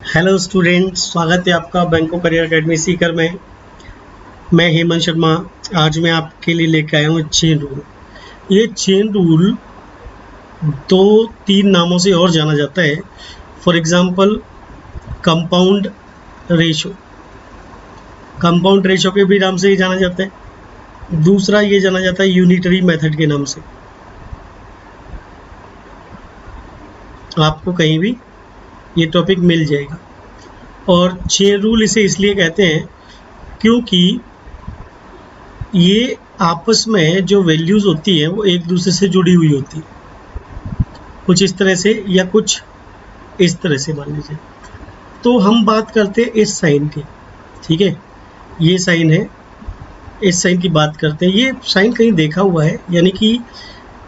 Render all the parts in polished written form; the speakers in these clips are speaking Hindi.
हेलो स्टूडेंट्स, स्वागत है आपका बैंको करियर अकेडमी सीकर में। मैं हेमंत शर्मा। आज मैं आपके लिए लेकर आया हूँ चेन रूल। ये चेन रूल दो तीन नामों से और जाना जाता है। For example compound ratio, compound ratio के भी नाम से ही जाना जाता है। दूसरा ये जाना जाता है यूनिटरी मेथड के नाम से। आपको कहीं भी ये टॉपिक मिल जाएगा। और चेन रूल इसे इसलिए कहते हैं क्योंकि ये आपस में जो वैल्यूज़ होती हैं वो एक दूसरे से जुड़ी हुई होती है, कुछ इस तरह से या कुछ इस तरह से मान लीजिए। तो हम बात करते हैं इस साइन की, ठीक है, ये साइन है, इस साइन की बात करते हैं। ये साइन कहीं देखा हुआ है, यानी कि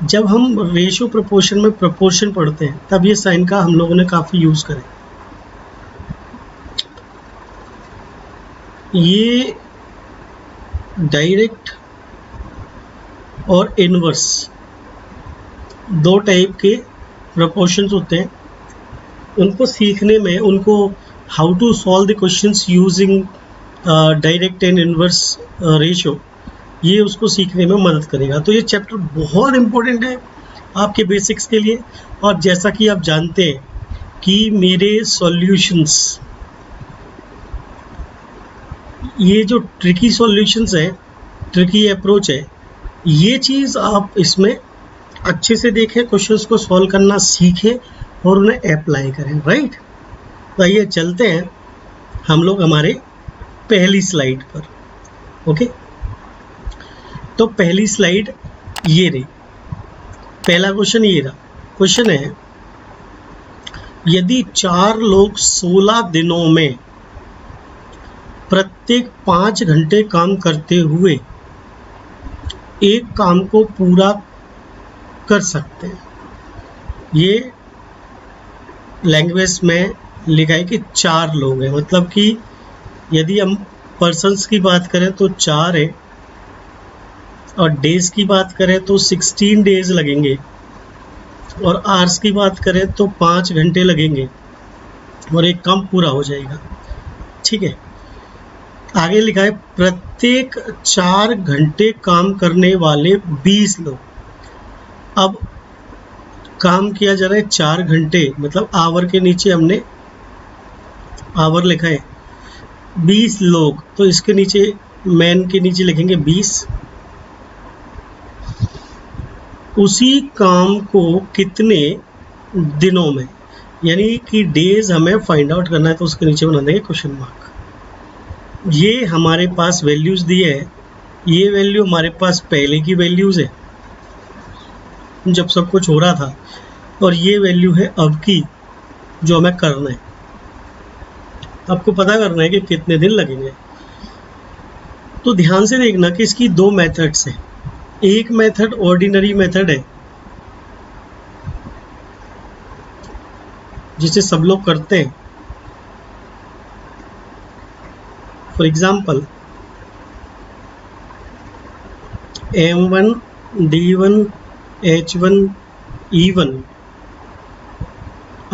जब हम रेशो प्रोपोर्शन में प्रोपोर्शन पढ़ते हैं तब ये साइन का हम लोगों ने काफ़ी यूज़ करें। ये डायरेक्ट और इनवर्स दो टाइप के प्रोपोर्शंस होते हैं। उनको सीखने में, उनको how to solve the questions using direct and inverse ratio, ये उसको सीखने में मदद करेगा। तो ये चैप्टर बहुत इम्पोर्टेंट है आपके बेसिक्स के लिए। और जैसा कि आप जानते हैं कि मेरे सॉल्यूशंस, ये जो ट्रिकी सॉल्यूशंस है, ट्रिकी अप्रोच है, ये चीज़ आप इसमें अच्छे से देखें, क्वेश्चंस को सॉल्व करना सीखें और उन्हें अप्लाई करें। राइट, तो आइए चलते हैं हम लोग हमारे पहली स्लाइड पर। ओके, तो पहली स्लाइड ये रही। पहला क्वेश्चन ये रहा। क्वेश्चन है, यदि 4 लोग 16 दिनों में प्रत्येक 5 घंटे काम करते हुए एक काम को पूरा कर सकते हैं। ये लैंग्वेज में लिखा है कि 4 लोग हैं, मतलब कि यदि हम पर्सन्स की बात करें तो 4 है, और डेज की बात करें तो 16 डेज लगेंगे, और आवर्स की बात करें तो 5 घंटे लगेंगे और एक काम पूरा हो जाएगा। ठीक है, आगे लिखा है प्रत्येक 4 घंटे काम करने वाले 20 लोग। अब काम किया जा रहा है 4 घंटे, मतलब आवर के नीचे हमने आवर लिखा है। 20 लोग, तो इसके नीचे मैन के नीचे लिखेंगे 20। उसी काम को कितने दिनों में, यानी कि डेज हमें फाइंड आउट करना है, तो उसके नीचे बना देंगे क्वेश्चन मार्क। ये हमारे पास वैल्यूज़ दिए हैं। ये वैल्यू हमारे पास पहले की वैल्यूज़ है जब सब कुछ हो रहा था, और ये वैल्यू है अब की जो हमें करना है। आपको पता करना है कि कितने दिन लगेंगे। तो ध्यान से देखना कि इसकी 2 मेथड्स हैं। एक मेथड ऑर्डिनरी मेथड है जिसे सब लोग करते हैं। For example M1 D1 H1 E1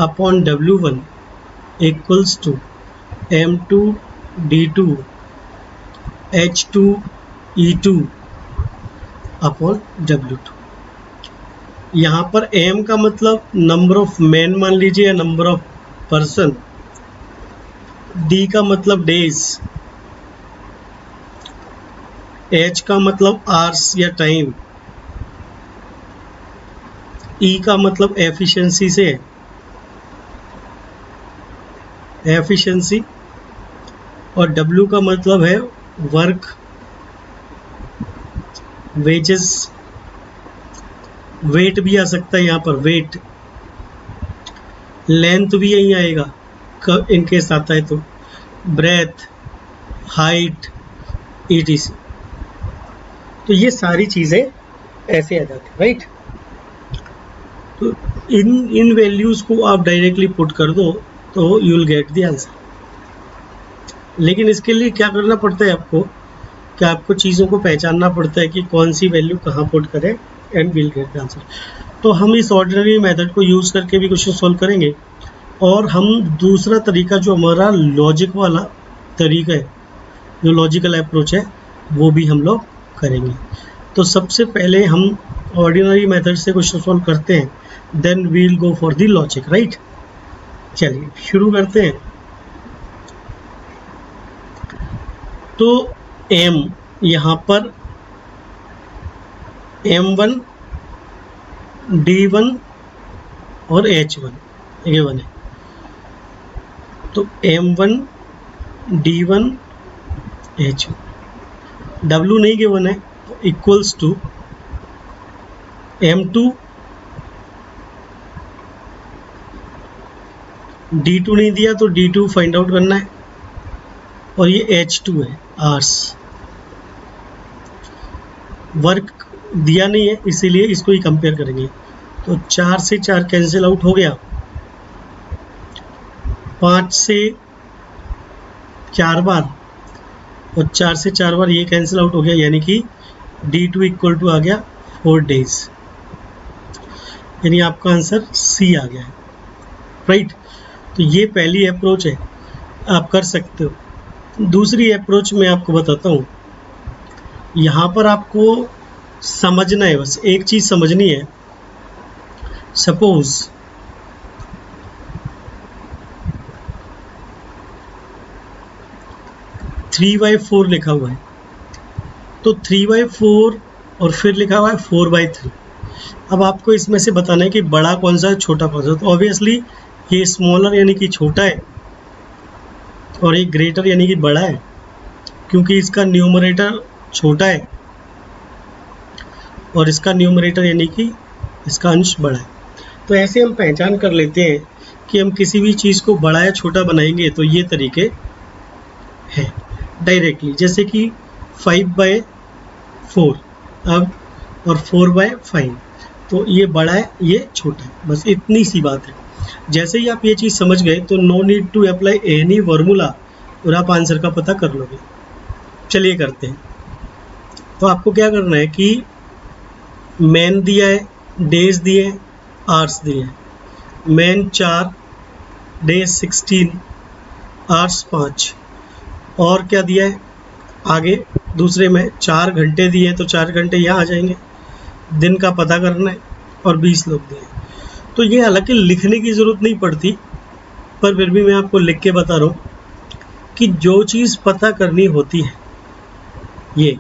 upon W1 equals to M2 D2 H2 E2 upon W2। यहाँ पर M का मतलब नंबर ऑफ मैन मान लीजिए या नंबर ऑफ पर्सन, D का मतलब डेज, H का मतलब आवर्स या टाइम, E का मतलब एफिशिएंसी से, एफिशिएंसी, और W का मतलब है वर्क, वेजेस, वेट भी आ सकता है यहाँ पर, वेट, लेंथ भी यहीं आएगा इनकेस आता है तो, ब्रेथ, हाइट, etc। तो ये सारी चीज़ें ऐसे आ जाती है। राइट, तो इन वैल्यूज़ को आप डायरेक्टली पुट कर दो तो you will get the answer. लेकिन इसके लिए क्या करना पड़ता है आपको, कि आपको चीज़ों को पहचानना पड़ता है कि कौन सी वैल्यू कहाँ पुट करें, and will get the answer. तो हम इस ऑर्डिनरी मेथड को यूज़ करके भी क्वेश्चन सॉल्व करेंगे, और हम दूसरा तरीका जो हमारा लॉजिक वाला तरीका है, जो लॉजिकल अप्रोच है, वो भी हम लोग करेंगे। तो सबसे पहले हम ऑर्डिनरी मेथड से क्वेश्चन सॉल्व करते हैं, then we will go for the logic, right. चलिए शुरू करते हैं। तो m यहाँ पर m1 d1 और h1 ये वन है। तो m1 d1 h1 w नहीं गिवन है, तो इक्वल्स टू m2 d2 नहीं दिया तो d2 फाइंड आउट करना है, और ये h2 है आर्स। वर्क दिया नहीं है इसीलिए इसको ही कंपेयर करेंगे। तो 4 से 4 कैंसिल आउट हो गया, 5 से 4 बार और 4 से 4 बार ये कैंसिल आउट हो गया, यानी कि d2 इक्वल टू आ गया 4 डेज, यानी आपका आंसर C आ गया है, राइट। तो ये पहली अप्रोच है, आप कर सकते हो। दूसरी अप्रोच मैं आपको बताता हूँ। यहाँ पर आपको समझना है, बस एक चीज़ समझनी है। सपोज 3/4 लिखा हुआ है, तो 3/4 और फिर लिखा हुआ है 4/3। अब आपको इसमें से बताना है कि बड़ा कौन सा है, छोटा कौन सा। तो ऑब्वियसली ये स्मॉलर यानी कि छोटा है, और ये ग्रेटर यानी कि बड़ा है, क्योंकि इसका न्यूमरेटर छोटा है और इसका न्यूमरेटर यानी कि इसका अंश बड़ा है। तो ऐसे हम पहचान कर लेते हैं कि हम किसी भी चीज़ को बड़ा या छोटा बनाएंगे। तो ये तरीके हैं डायरेक्टली, जैसे कि 5/4 अब और 4/5, तो ये बड़ा है ये छोटा है, बस इतनी सी बात है। जैसे ही आप ये चीज़ समझ गए तो no need to apply any formula और आप आंसर का पता कर लोगे। चलिए करते हैं। तो आपको क्या करना है कि मैन दिया है, डेज दिए हैं, आवर्स दिए हैं। मैन 4, डेज 16, आवर्स 5, और क्या दिया है आगे दूसरे में 4 घंटे दिए हैं, तो 4 घंटे यहाँ आ जाएंगे। दिन का पता करना है और 20 लोग दिए हैं। तो ये हालांकि लिखने की ज़रूरत नहीं पड़ती, पर फिर भी मैं आपको लिख के बता रहा हूँ कि जो चीज़ पता करनी होती है ये,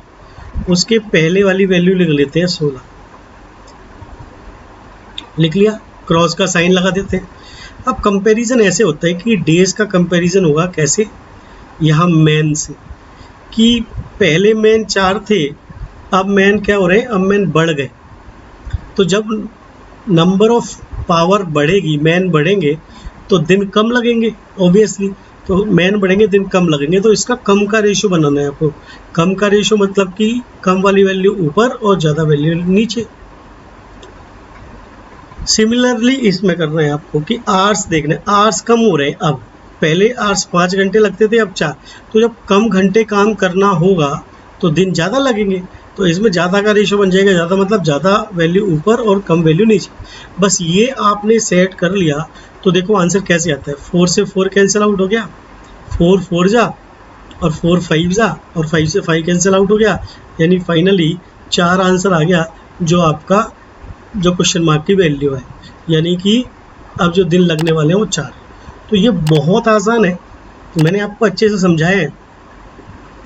उसके पहले वाली वैल्यू लिख लेते हैं 16, लिख लिया, क्रॉस का साइन लगा देते हैं। अब कंपैरिजन ऐसे होता है कि डेज का कंपैरिजन होगा कैसे, यहाँ मैन से, कि पहले मैन 4 थे, अब मैन क्या हो रहे हैं, अब मैन बढ़ गए। तो जब नंबर ऑफ पावर बढ़ेगी, मैन बढ़ेंगे, तो दिन कम लगेंगे ऑब्वियसली। तो मैन बढ़ेंगे दिन कम लगेंगे, तो इसका कम का रेशो बनाना है आपको। कम का रेशो मतलब कि कम वाली वैल्यू ऊपर और ज़्यादा वैल्यू नीचे। सिमिलरली इसमें करना है आपको कि आवर्स देखना है, आवर्स कम हो रहे हैं। अब पहले आवर्स 5 घंटे लगते थे, अब 4। तो जब कम घंटे काम करना होगा तो दिन ज़्यादा लगेंगे, तो इसमें ज़्यादा का रेशो बन जाएगा। ज़्यादा मतलब ज़्यादा वैल्यू ऊपर और कम वैल्यू नीचे। बस ये आपने सेट कर लिया तो देखो आंसर कैसे आता है। 4 से 4 कैंसिल आउट हो गया, 4 4 जा और 4 5 जा, और 5 से 5 कैंसिल आउट हो गया, यानी फाइनली 4 आंसर आ गया, जो आपका जो क्वेश्चन मार्क की वैल्यू है, यानी कि अब जो दिन लगने वाले हैं वो 4। तो ये बहुत आसान है, मैंने आपको अच्छे से समझाया है।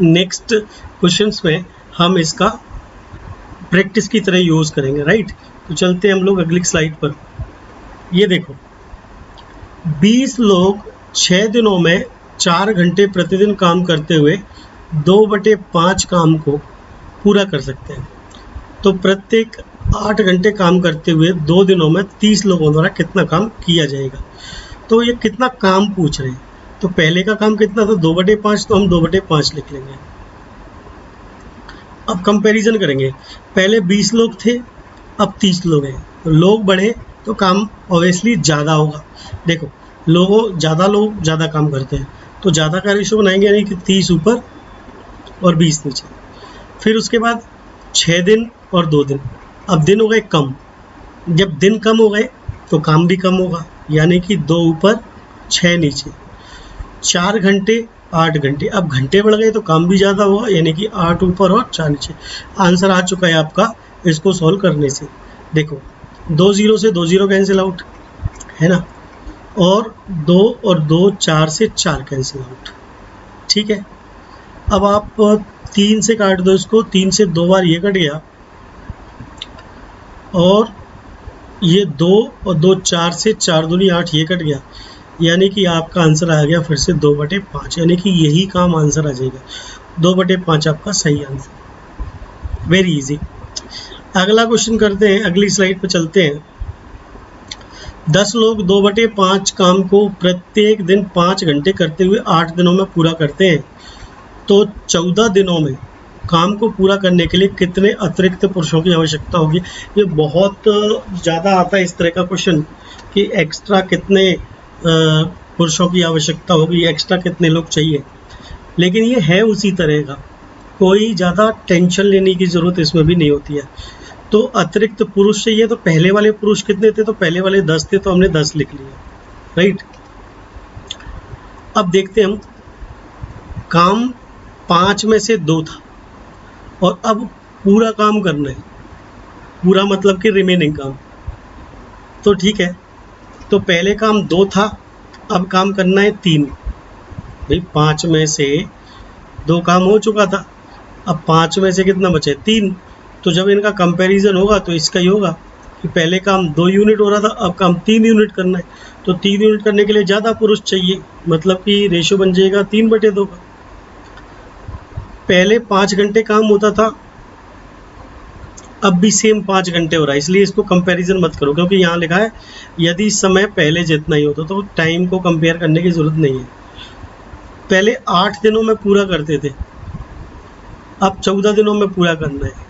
नेक्स्ट क्वेश्चंस में हम इसका प्रैक्टिस की तरह यूज़ करेंगे, राइट। तो चलते हैं हम लोग अगली स्लाइड पर। ये देखो, 20 लोग 6 दिनों में 4 घंटे प्रतिदिन काम करते हुए 2/5 काम को पूरा कर सकते हैं। तो प्रत्येक 8 घंटे काम करते हुए 2 दिनों में 30 लोगों द्वारा कितना काम किया जाएगा। तो ये कितना काम पूछ रहे हैं, तो पहले का काम कितना था, 2/5, तो हम 2/5 लिख लेंगे। अब कंपैरिजन करेंगे, पहले 20 लोग थे, अब 30 लोग हैं। तो लोग बढ़े तो काम ऑब्वियसली ज़्यादा होगा। देखो लोग ज़्यादा काम करते हैं, तो ज़्यादा का रेशो बनाएंगे, यानी कि 30 ऊपर और 20 नीचे। फिर उसके बाद 6 दिन और 2 दिन। अब दिन हो गए कम, जब दिन कम हो गए तो काम भी कम होगा, यानी कि 2 ऊपर 6 नीचे, 4 घंटे 8 घंटे। अब घंटे बढ़ गए तो काम भी ज़्यादा हुआ, यानी कि 8 ऊपर और 4 नीचे। आंसर आ चुका है आपका इसको सॉल्व करने से। देखो 2 जीरो से 2 जीरो कैंसिल आउट है ना, और 2 और 2 4 से 4 कैंसिल आउट। ठीक है, अब आप 3 से काट दो इसको, 3 से 2 बार ये कट गया, और ये 2 और 2 4 से 4 दूनी 8 ये कट गया, यानी कि आपका आंसर आ गया फिर से 2/5, यानी कि यही काम आंसर आ जाएगा। 2/5 आपका सही आंसर। Very easy. अगला क्वेश्चन करते हैं, अगली स्लाइड पे चलते हैं। 10 लोग 2/5 काम को प्रत्येक दिन 5 घंटे करते हुए 8 दिनों में पूरा करते हैं, तो 14 दिनों में काम को पूरा करने के लिए कितने अतिरिक्त पुरुषों की आवश्यकता होगी। ये बहुत ज़्यादा आता है इस तरह का क्वेश्चन कि एक्स्ट्रा कितने पुरुषों की आवश्यकता होगी, एक्स्ट्रा कितने लोग चाहिए, लेकिन ये है उसी तरह का, कोई ज़्यादा टेंशन लेने की ज़रूरत इसमें भी नहीं होती है। तो अतिरिक्त पुरुष चाहिए, तो पहले वाले पुरुष कितने थे, तो पहले वाले 10 थे, तो हमने 10 लिख लिया, राइट। अब देखते हैं हम, काम 5 में से 2 था और अब पूरा काम करना है, पूरा मतलब कि रिमेनिंग काम। तो ठीक है, तो पहले काम 2 था, अब काम करना है 3। भाई 5 में से 2 काम हो चुका था, अब 5 में से कितना बचे, 3। तो जब इनका कंपैरिजन होगा तो इसका ही होगा कि पहले काम 2 यूनिट हो रहा था, अब काम 3 यूनिट करना है, तो 3 यूनिट करने के लिए ज़्यादा पुरुष चाहिए, मतलब कि रेशियो बन जाएगा 3/2 का। पहले 5 घंटे काम होता था, अब भी सेम 5 घंटे हो रहा है, इसलिए इसको कंपैरिजन मत करो, क्योंकि यहाँ लिखा है यदि समय पहले जितना ही होता, तो टाइम को कंपेयर करने की ज़रूरत नहीं है। पहले 8 दिनों में पूरा करते थे, अब 14 दिनों में पूरा करना है।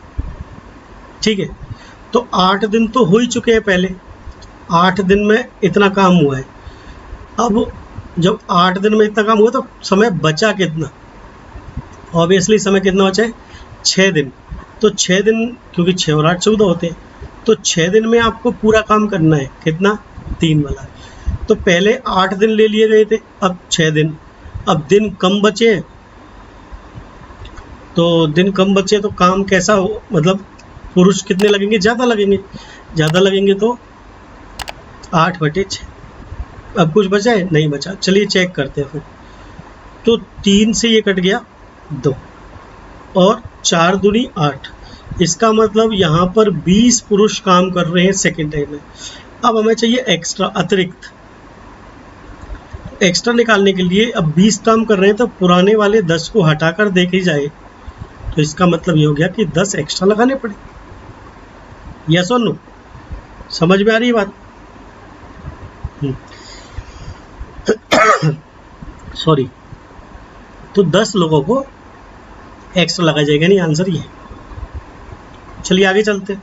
ठीक है, तो 8 दिन तो हो ही चुके हैं, पहले 8 दिन में इतना काम हुआ है। अब जब 8 दिन में इतना काम हुआ तो समय बचा कितना, ऑब्वियसली समय कितना बचा है, 6 दिन। तो 6 दिन, क्योंकि 6 और 8 14 होते हैं, तो 6 दिन में आपको पूरा काम करना है, कितना, 3 वाला। तो पहले 8 दिन ले लिए गए थे, अब 6 दिन। अब दिन कम बचे, तो दिन कम बचे तो काम कैसा हो, मतलब पुरुष कितने लगेंगे, ज़्यादा लगेंगे। ज़्यादा लगेंगे तो 8/6। अब कुछ बचा है, नहीं बचा, चलिए चेक करते हैं फिर। तो 3 से ये कट गया 2 और 4 दूनी 8, इसका मतलब यहाँ पर 20 पुरुष काम कर रहे हैं सेकेंड टाइम में। अब हमें चाहिए एक्स्ट्रा, अतिरिक्त। एक्स्ट्रा निकालने के लिए अब 20 काम कर रहे हैं, तो पुराने वाले 10 को हटाकर देखी जाए, तो इसका मतलब ये हो गया कि 10 एक्स्ट्रा लगाने पड़े। यस और नो, समझ में आ रही है बात? सॉरी, तो 10 लोगों को एक्स्ट्रा लगा जाएगा, नहीं, आंसर ये। चलिए आगे चलते।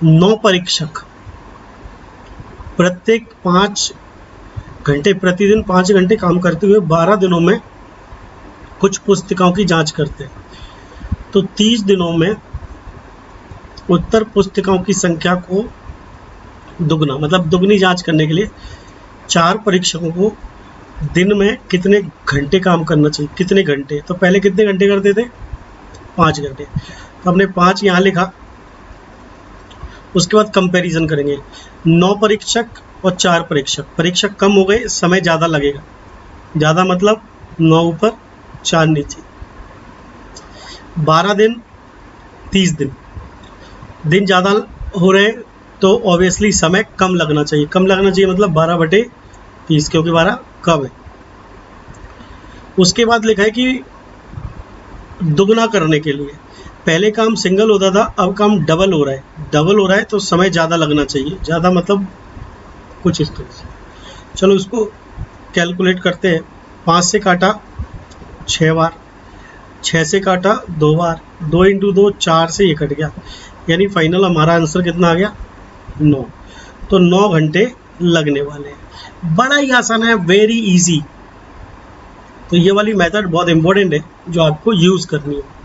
9 परीक्षक प्रत्येक 5 घंटे, प्रतिदिन 5 घंटे काम करते हुए 12 दिनों में कुछ पुस्तिकाओं की जांच करते हैं, तो 30 दिनों में उत्तर पुस्तिकाओं की संख्या को दुगना, मतलब दुगनी जांच करने के लिए 4 परीक्षकों को दिन में कितने घंटे काम करना चाहिए, कितने घंटे। तो पहले कितने घंटे करते थे, 5 घंटे, तो हमने 5 यहाँ लिखा। उसके बाद कंपैरिजन करेंगे, 9 परीक्षक और 4 परीक्षक, परीक्षक कम हो गए, समय ज़्यादा लगेगा, ज़्यादा मतलब 9 ऊपर 4 नीचे। 12 दिन 30 दिन, दिन ज़्यादा हो रहे हैं तो ऑब्वियसली समय कम लगना चाहिए, कम लगना चाहिए मतलब 12/30, क्योंकि 12 कम है। उसके बाद लिखा है कि दुगना करने के लिए, पहले काम सिंगल होता था, अब काम डबल हो रहा है, डबल हो रहा है तो समय ज़्यादा लगना चाहिए, ज़्यादा मतलब कुछ इस तरह से। चलो इसको कैलकुलेट करते हैं। 5 से काटा 6 बार, 6 से काटा 2 बार, 2 × 2 4 से ये कट गया, यानी फाइनल हमारा आंसर कितना आ गया, 9। तो 9 घंटे लगने वाले हैं। बड़ा ही आसान है, वेरी इजी। तो ये वाली मेथड बहुत इंपॉर्टेंट है जो आपको यूज़ करनी है।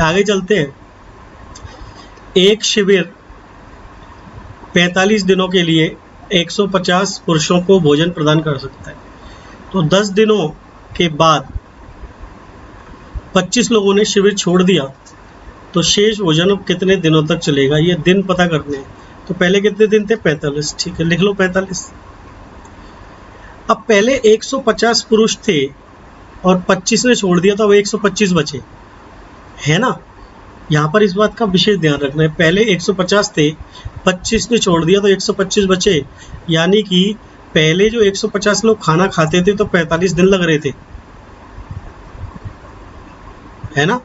आगे चलते हैं। एक शिविर 45 दिनों के लिए 150 पुरुषों को भोजन प्रदान कर सकता है। तो 10 दिनों के बाद 25 लोगों ने शिविर छोड़ दिया, तो शेष भोजन अब कितने दिनों तक चलेगा, ये दिन पता करने हैं। तो पहले कितने दिन थे? 45। ठीक है, लिख लो 45। अब पहले 150 पुरुष थे और 25 ने छोड़ दिया, तो अब 125 बचे, है ना। यहाँ पर इस बात का विशेष ध्यान रखना है, पहले 150 थे, 25 ने छोड़ दिया, तो 125 बचे। यानी कि पहले जो 150 लोग खाना खाते थे तो 45 दिन लग रहे थे, है ना।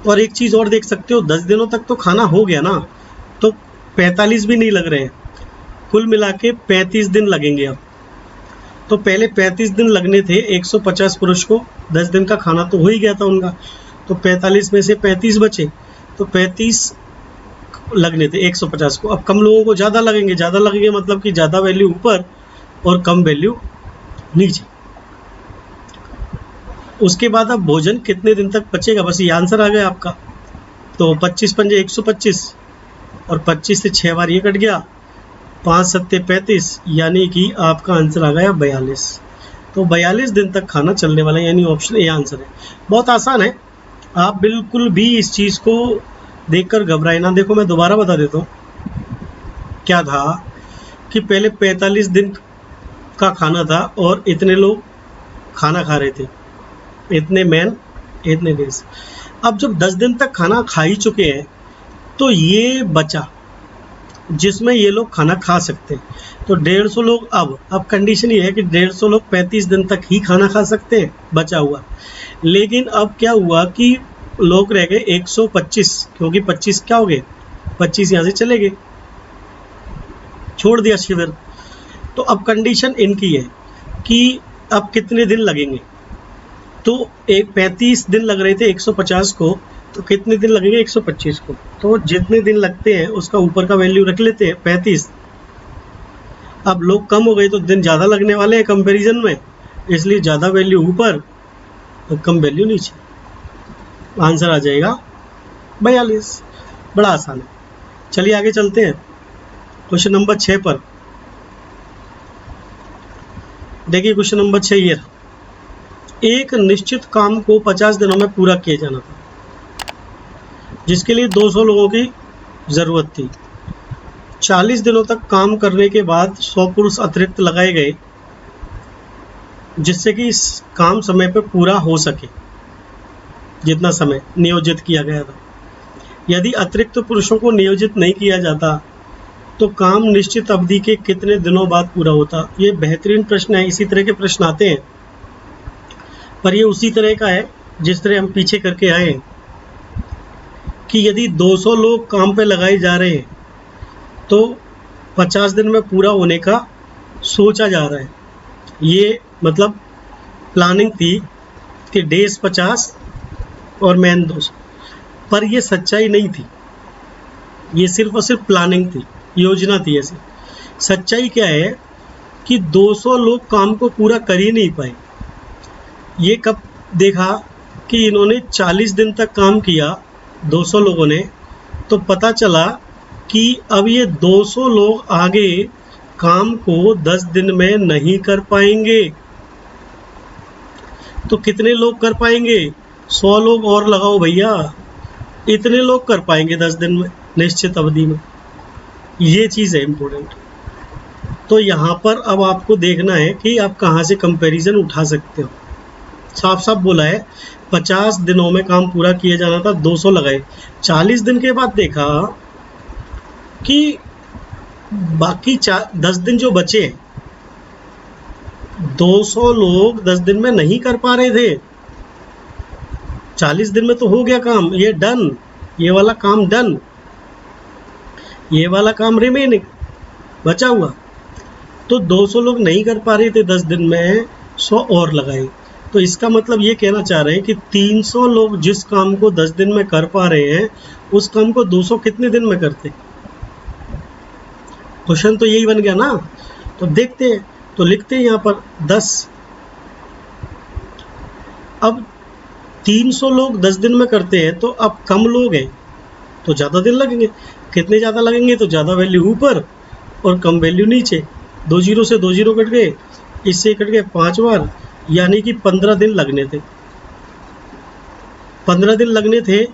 और एक चीज़ और देख सकते हो, 10 दिनों तक तो खाना हो गया ना, तो 45 भी नहीं लग रहे हैं, कुल मिला के 35 दिन लगेंगे अब। तो पहले 35 दिन लगने थे 150 पुरुष को, 10 दिन का खाना तो हो ही गया था उनका, तो 45 में से 35 बचे, तो 35 लगने थे 150 को। अब कम लोगों को ज़्यादा लगेंगे मतलब कि ज़्यादा वैल्यू ऊपर और कम वैल्यू नीचे। उसके बाद अब भोजन कितने दिन तक बचेगा, बस ये आंसर आ गया आपका। तो 25 पंजे 125 और 25 से 6 बार ये कट गया, 5 सत्ते 35, यानी कि आपका आंसर आ गया 42। तो 42 दिन तक खाना चलने वाला है, यानी ऑप्शन ए आंसर है। बहुत आसान है, आप बिल्कुल भी इस चीज़ को देखकर घबराए ना। देखो मैं दोबारा बता देता हूँ, क्या था कि पहले 45 दिन का खाना था और इतने लोग खाना खा रहे थे, इतने मैन इतने डेज। अब जब 10 दिन तक खाना खा ही चुके हैं, तो ये बचा जिसमें ये लोग खाना खा सकते हैं, तो 150 लोग। अब कंडीशन ये है कि 150 लोग 35 दिन तक ही खाना खा सकते हैं बचा हुआ। लेकिन अब क्या हुआ कि लोग रह गए 125, क्योंकि 25 क्या हो गए, 25 यहाँ से चले गए, छोड़ दिया शिविर। तो अब कंडीशन इनकी है कि अब कितने दिन लगेंगे, तो एक 35 दिन लग रहे थे 150 को, तो कितने दिन लगेंगे 125 को। तो जितने दिन लगते हैं उसका ऊपर का वैल्यू रख लेते हैं 35। अब लोग कम हो गए तो दिन ज़्यादा लगने वाले हैं कंपैरिजन में, इसलिए ज़्यादा वैल्यू ऊपर और कम वैल्यू नीचे। आंसर आ जाएगा 42। बड़ा आसान है। चलिए आगे चलते हैं क्वेश्चन नंबर 6 पर। देखिए क्वेश्चन नंबर 6 ये, एक निश्चित काम को 50 दिनों में पूरा किया जाना था, जिसके लिए 200 लोगों की ज़रूरत थी। 40 दिनों तक काम करने के बाद 100 पुरुष अतिरिक्त लगाए गए, जिससे कि इस काम समय पर पूरा हो सके जितना समय नियोजित किया गया था। यदि अतिरिक्त पुरुषों को नियोजित नहीं किया जाता तो काम निश्चित अवधि के कितने दिनों बाद पूरा होता। ये बेहतरीन प्रश्न है, इसी तरह के प्रश्न आते हैं, पर ये उसी तरह का है जिस तरह हम पीछे करके आए हैं कि यदि 200 लोग काम पे लगाए जा रहे हैं तो 50 दिन में पूरा होने का सोचा जा रहा है। ये मतलब प्लानिंग थी कि डेज 50 और मैन 200, पर ये सच्चाई नहीं थी, ये सिर्फ और सिर्फ प्लानिंग थी, योजना थी ऐसी। सच्चाई क्या है कि 200 लोग काम को पूरा कर ही नहीं पाए। ये कब देखा कि इन्होंने 40 दिन तक काम किया 200 लोगों ने, तो पता चला कि अब ये 200 लोग आगे काम को 10 दिन में नहीं कर पाएंगे। तो कितने लोग कर पाएंगे? 100 लोग और लगाओ भैया, इतने लोग कर पाएंगे 10 दिन में निश्चित अवधि में। ये चीज़ है इम्पोर्टेंट। तो यहाँ पर अब आपको देखना है कि आप कहाँ से कंपैरिजन उठा सकते हो। साफ साफ बोला है 50 दिनों में काम पूरा किया जाना था, 200 लगाए। 40 दिन के बाद देखा कि बाकी 10 दिन जो बचे, 200 लोग 10 दिन में नहीं कर पा रहे थे। 40 दिन में तो हो गया काम, ये डन, ये वाला काम डन, ये वाला काम रिमेनिंग बचा हुआ। तो 200 लोग नहीं कर पा रहे थे 10 दिन में, 100 और लगाए। तो इसका मतलब ये कहना चाह रहे हैं कि 300 लोग जिस काम को 10 दिन में कर पा रहे हैं, उस काम को 200 कितने दिन में करते? क्वेश्चन तो यही बन गया ना। तो देखते हैं, तो लिखते हैं यहाँ पर 10। अब 300 लोग 10 दिन में करते हैं, तो अब कम लोग हैं तो ज़्यादा दिन लगेंगे। कितने ज़्यादा लगेंगे? तो ज़्यादा वैल्यू ऊपर और कम वैल्यू नीचे। 2 जीरो से 2 जीरो कट गए, इससे कट गए 5 बार, यानी कि 15 दिन लगने थे। 15 दिन लगने थे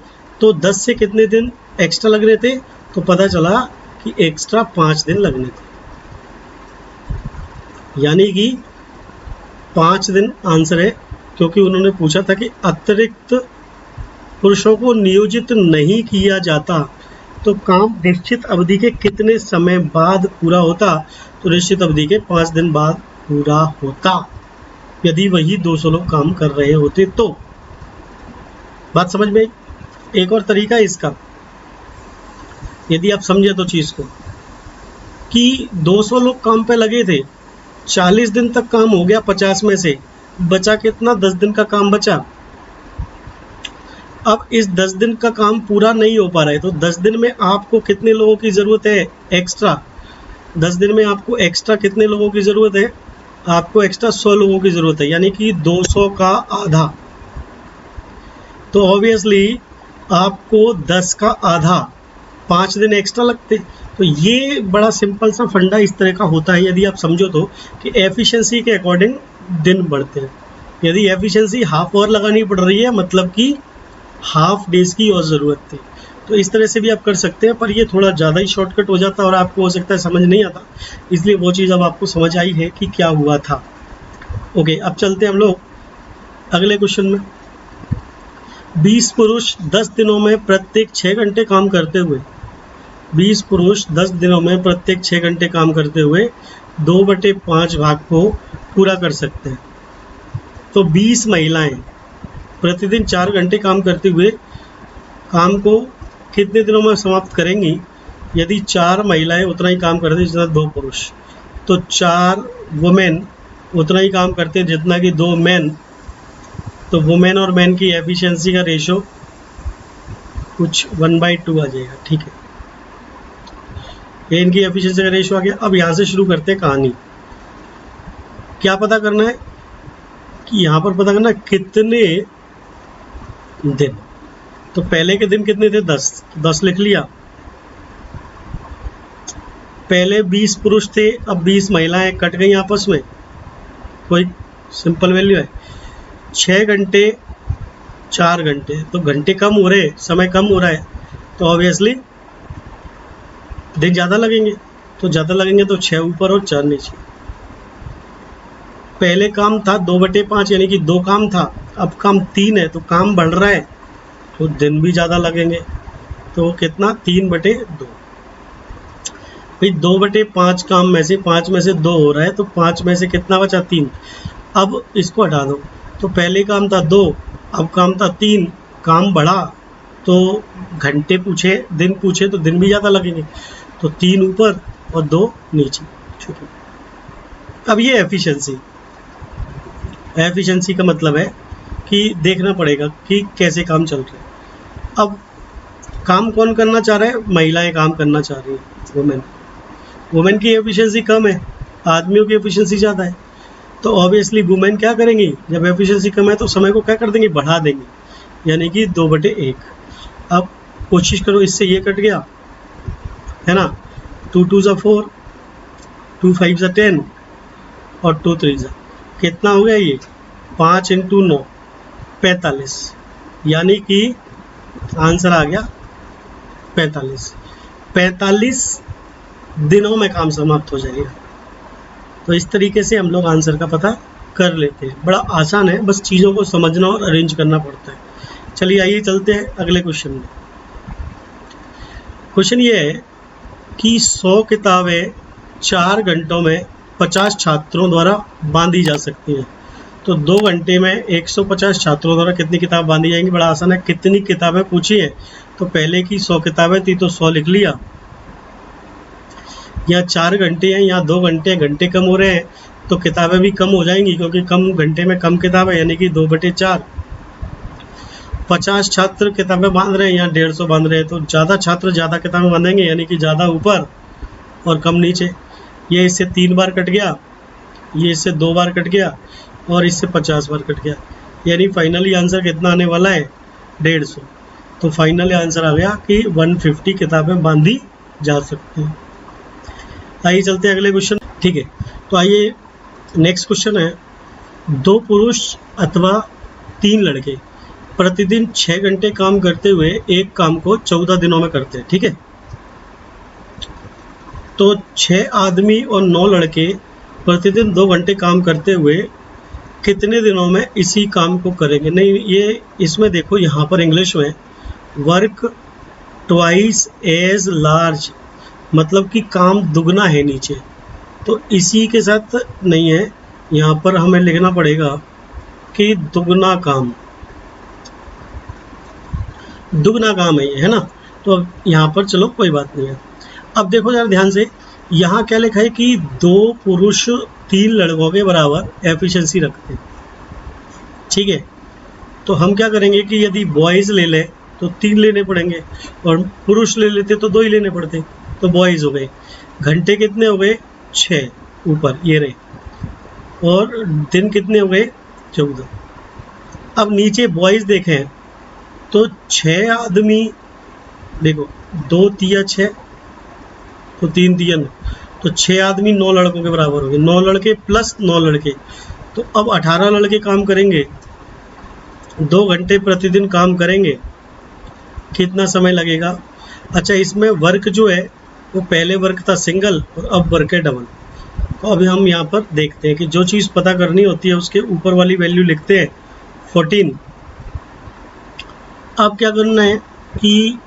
तो 10 से कितने दिन एक्स्ट्रा लग रहे थे, तो पता चला कि एक्स्ट्रा 5 दिन लगने थे, यानी कि 5 दिन आंसर है। क्योंकि उन्होंने पूछा था कि अतिरिक्त पुरुषों को नियोजित नहीं किया जाता तो काम निश्चित अवधि के कितने समय बाद पूरा होता, तो निश्चित अवधि के 5 दिन बाद पूरा होता, यदि वही 200 लोग काम कर रहे होते तो। बात समझ में? एक और तरीका है इसका, यदि आप समझे तो चीज़ को, कि 200 लोग काम पे लगे थे, 40 दिन तक काम हो गया, 50 में से बचा कितना, 10 दिन का काम बचा। अब इस 10 दिन का काम पूरा नहीं हो पा रहा है, तो 10 दिन में आपको कितने लोगों की ज़रूरत है एक्स्ट्रा? 10 दिन में आपको एक्स्ट्रा कितने लोगों की ज़रूरत है? आपको एक्स्ट्रा 100 लोगों की ज़रूरत है, यानी कि 200 का आधा। तो ऑब्वियसली आपको 10 का आधा 5 दिन एक्स्ट्रा लगते। तो ये बड़ा सिंपल सा फंडा इस तरह का होता है, यदि आप समझो तो, कि एफिशिएंसी के अकॉर्डिंग दिन बढ़ते हैं। यदि एफिशिएंसी हाफ आवर लगानी पड़ रही है, मतलब कि हाफ डेज की और ज़रूरत थी, तो इस तरह से भी आप कर सकते हैं। पर ये थोड़ा ज़्यादा ही शॉर्टकट हो जाता है और आपको हो सकता है समझ नहीं आता, इसलिए वो चीज़ अब आपको समझ आई है कि क्या हुआ था। ओके, अब चलते हैं हम लोग अगले क्वेश्चन में। 20 पुरुष 10 दिनों में प्रत्येक 6 घंटे काम करते हुए 20 पुरुष 10 दिनों में प्रत्येक 6 घंटे काम करते हुए 2/5 भाग को पूरा कर सकते हैं। तो 20 महिलाएं प्रतिदिन 4 घंटे काम करते हुए काम को कितने दिनों में समाप्त करेंगी? यदि 4 महिलाएं उतना ही काम करते हैं जितना 2 पुरुष, तो 4 वुमेन उतना ही काम करते हैं जितना कि 2 मैन। तो वुमेन और मैन की एफिशिएंसी का रेशो कुछ 1/2 आ जाएगा। ठीक है, ये इनकी एफिशिएंसी का रेशो आ गया। अब यहाँ से शुरू करते हैं कहानी। क्या पता करना है कि यहाँ पर पता करना कितने दिन। तो पहले के दिन कितने थे? 10। 10 लिख लिया। पहले 20 पुरुष थे, अब 20 महिलाएं कट गई आपस में, कोई सिंपल वैल्यू है। 6 घंटे 4 घंटे, तो घंटे कम हो रहे, समय कम हो रहा है, तो ऑब्वियसली दिन ज़्यादा लगेंगे। तो ज़्यादा लगेंगे तो 6 ऊपर और 4 नीचे। पहले काम था 2/5, यानी कि 2 काम था, अब काम 3 है, तो काम बढ़ रहा है तो दिन भी ज़्यादा लगेंगे। तो कितना? 3/2। भाई 2/5 काम में से 5 में से 2 हो रहा है, तो 5 में से कितना बचा? 3। अब इसको हटा दो। तो पहले काम था 2, अब काम था 3, काम बढ़ा तो घंटे पूछे, दिन पूछे, तो दिन भी ज़्यादा लगेंगे। तो 3 ऊपर और 2 नीचे। ठीक है, अब ये एफिशिएंसी का मतलब है कि देखना पड़ेगा कि कैसे काम चल रहा है। अब काम कौन करना चाह रहा है? महिलाएं काम करना चाह रही हैं, वुमेन की एफिशिएंसी कम है, आदमियों की एफिशिएंसी ज़्यादा है। तो ऑब्वियसली वुमेन क्या करेंगी? जब एफिशिएंसी कम है तो समय को क्या कर देंगी? बढ़ा देंगी, यानी कि 2/1। अब कोशिश करो, इससे ये कट गया है ना, 2 2 ज़ा 4, 2 5 ज़ा 10 और 2 3 ज़ा कितना हो गया? ये 5 × 9 45, यानी कि आंसर आ गया 45। 45 दिनों में काम समाप्त हो जाएगा। तो इस तरीके से हम लोग आंसर का पता कर लेते हैं। बड़ा आसान है, बस चीज़ों को समझना और अरेंज करना पड़ता है। चलिए आइए चलते हैं अगले क्वेश्चन में। क्वेश्चन ये है कि 100 किताबें 4 घंटों में 50 छात्रों द्वारा बांधी जा सकती हैं। तो 2 घंटे में 150 छात्रों द्वारा कितनी किताब बांधी जाएंगी? बड़ा आसान है। कितनी किताबें पूछी है? तो पहले की 100 किताबें थी तो 100 लिख लिया। यहाँ 4 घंटे हैं, यहाँ 2 घंटे हैं, घंटे कम हो रहे हैं तो किताबें भी कम हो जाएंगी, क्योंकि कम घंटे में कम किताबें, यानी कि 2/4। 50 छात्र किताबें बांध रहे हैं, यहाँ 150 बांध रहे हैं, तो ज़्यादा छात्र ज़्यादा किताबें बांधेंगे, यानी कि ज़्यादा ऊपर और कम नीचे। ये इससे 3 बार कट गया, ये इससे 2 बार कट गया और इससे 50 बार कट गया, यानी फाइनली आंसर कितना आने वाला है? 150। तो फाइनली आंसर आ गया कि 150 किताबें बांधी जा सकती हैं। आइए चलते हैं अगले क्वेश्चन। ठीक है, तो आइए नेक्स्ट क्वेश्चन है, 2 पुरुष अथवा 3 लड़के प्रतिदिन 6 घंटे काम करते हुए एक काम को 14 दिनों में करते हैं। ठीक है, तो 6 आदमी और 9 लड़के प्रतिदिन 2 घंटे काम करते हुए कितने दिनों में इसी काम को करेंगे। नहीं, ये इसमें देखो यहाँ पर इंग्लिश में वर्क ट्वाइस एज लार्ज, मतलब कि काम दुगना है नीचे, तो इसी के साथ नहीं है, यहाँ पर हमें लिखना पड़ेगा कि दुगना काम है ये, है ना। तो अब यहाँ पर चलो कोई बात नहीं है। अब देखो जरा ध्यान से, यहाँ क्या लिखा है कि 2 पुरुष 3 लड़कों के बराबर एफिशिएंसी रखते हैं। ठीक है, तो हम क्या करेंगे कि यदि बॉयज़ ले ले तो 3 लेने पड़ेंगे, और पुरुष ले लेते तो 2 ही लेने पड़ते, तो बॉयज़ हो गए। घंटे कितने हो गए 6 ऊपर ये रहे, और दिन कितने हो गए 14। अब नीचे बॉयज़ देखें तो 6 आदमी, देखो 2 तिया 6 तो 3 तिया 9, तो 6 आदमी 9 लड़कों के बराबर हो गए, 9 लड़के प्लस 9 लड़के, तो अब 18 लड़के काम करेंगे, 2 घंटे प्रतिदिन काम करेंगे, कितना समय लगेगा। अच्छा, इसमें वर्क जो है वो पहले वर्क था सिंगल और अब वर्क है डबल। तो अभी हम यहाँ पर देखते हैं कि जो चीज़ पता करनी होती है उसके ऊपर वाली वैल्यू लिखते हैं 14। अब क्या करना है कि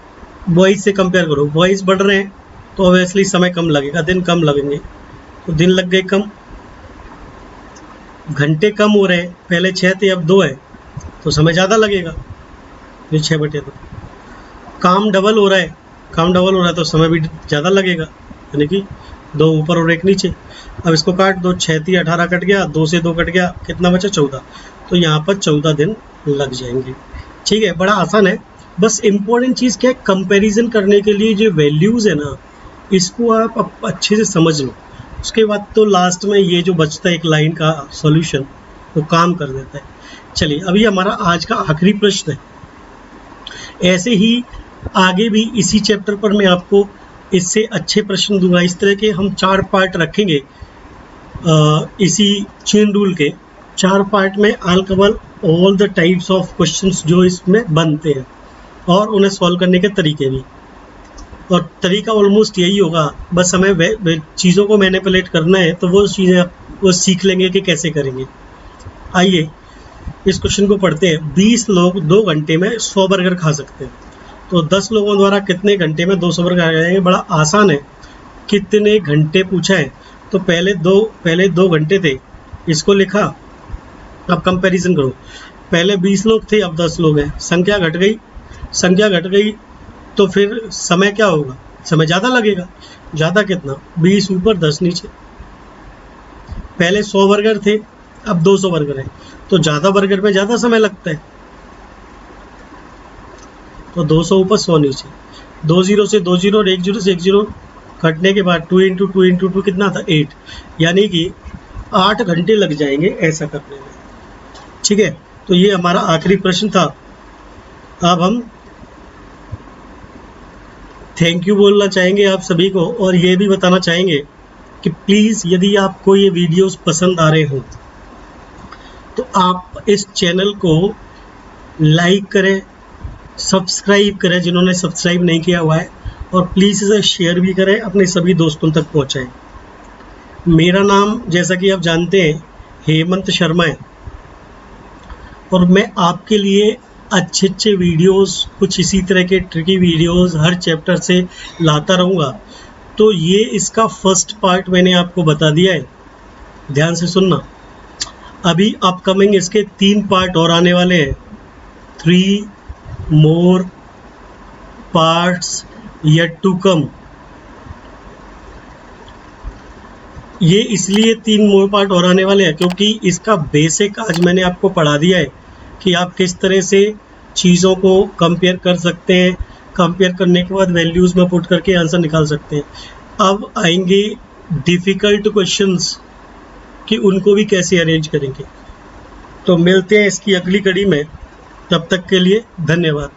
बॉयज़ से कंपेयर करो, बॉयज़ बढ़ रहे हैं तो ऑब्वियसली समय कम लगेगा, दिन कम लगेंगे, तो दिन लग गए कम, घंटे कम हो रहे हैं, पहले 6 थे अब 2 है तो समय ज़्यादा लगेगा, ये 6/2। काम डबल हो रहा है तो समय भी ज़्यादा लगेगा, यानी कि 2 ऊपर और 1 नीचे। अब इसको काट दो, 6 थी 18 कट गया, 2 से 2 कट गया, कितना बचा 14, तो यहाँ पर 14 दिन लग जाएंगे। ठीक है, बड़ा आसान है। बस इम्पोर्टेंट चीज़ क्या है, कंपैरिजन करने के लिए जो वैल्यूज़ है ना, इसको आप अच्छे से समझ लो, उसके बाद तो लास्ट में ये जो बचता है एक लाइन का सॉल्यूशन वो काम कर देता है। चलिए, अभी हमारा आज का आखिरी प्रश्न है। ऐसे ही आगे भी इसी चैप्टर पर मैं आपको इससे अच्छे प्रश्न दूंगा। इस तरह के हम 4 पार्ट रखेंगे, इसी चेन रूल के 4 पार्ट में I cover all the types of questions जो इसमें बनते हैं और उन्हें सॉल्व करने के तरीके भी। और तरीका ऑलमोस्ट यही होगा, बस हमें चीज़ों को मैनिपुलेट करना है, तो वो चीज़ें आप वो सीख लेंगे कि कैसे करेंगे। आइए इस क्वेश्चन को पढ़ते हैं। 20 लोग 2 घंटे में 100 बर्गर खा सकते हैं, तो 10 लोगों द्वारा कितने घंटे में 200 बर्गर खाए जाएंगे। बड़ा आसान है, कितने घंटे पूछा है, तो पहले 2 घंटे थे, इसको लिखा। अब कंपैरिजन करो, पहले 20 लोग थे अब 10 लोग हैं, संख्या घट गई तो फिर समय क्या होगा, समय ज़्यादा लगेगा। ज़्यादा कितना, 20 ऊपर 10 नीचे। पहले 100 बर्गर थे अब 200 बर्गर है, तो ज़्यादा बर्गर में ज़्यादा समय लगता है, तो 200 ऊपर 100 नीचे। 2 0 से 2 0 और 1 0 से 1 0 कटने के बाद 2 × 2 × 2 कितना था 8, यानी कि 8 घंटे लग जाएंगे ऐसा करने में। ठीक है, तो ये हमारा आखिरी प्रश्न था। अब हम थैंक यू बोलना चाहेंगे आप सभी को, और ये भी बताना चाहेंगे कि प्लीज़ यदि आपको ये वीडियोस पसंद आ रहे हो तो आप इस चैनल को लाइक करें, सब्सक्राइब करें जिन्होंने सब्सक्राइब नहीं किया हुआ है, और प्लीज़ इसे शेयर भी करें, अपने सभी दोस्तों तक पहुंचाएं। मेरा नाम जैसा कि आप जानते हैं हेमंत शर्मा है, और मैं आपके लिए अच्छे वीडियोस, कुछ इसी तरह के ट्रिकी वीडियोस हर चैप्टर से लाता रहूँगा। तो ये इसका फर्स्ट पार्ट मैंने आपको बता दिया है, ध्यान से सुनना। अभी अपकमिंग इसके 3 पार्ट और आने वाले हैं, 3 more parts yet to come। ये इसलिए 3 more पार्ट और आने वाले हैं क्योंकि इसका बेसिक आज मैंने आपको पढ़ा दिया है कि आप किस तरह से चीज़ों को कंपेयर कर सकते हैं, कंपेयर करने के बाद वैल्यूज़ में पुट करके आंसर निकाल सकते हैं। अब आएंगे डिफ़िकल्ट क्वेश्चंस कि उनको भी कैसे अरेंज करेंगे। तो मिलते हैं इसकी अगली कड़ी में, तब तक के लिए धन्यवाद।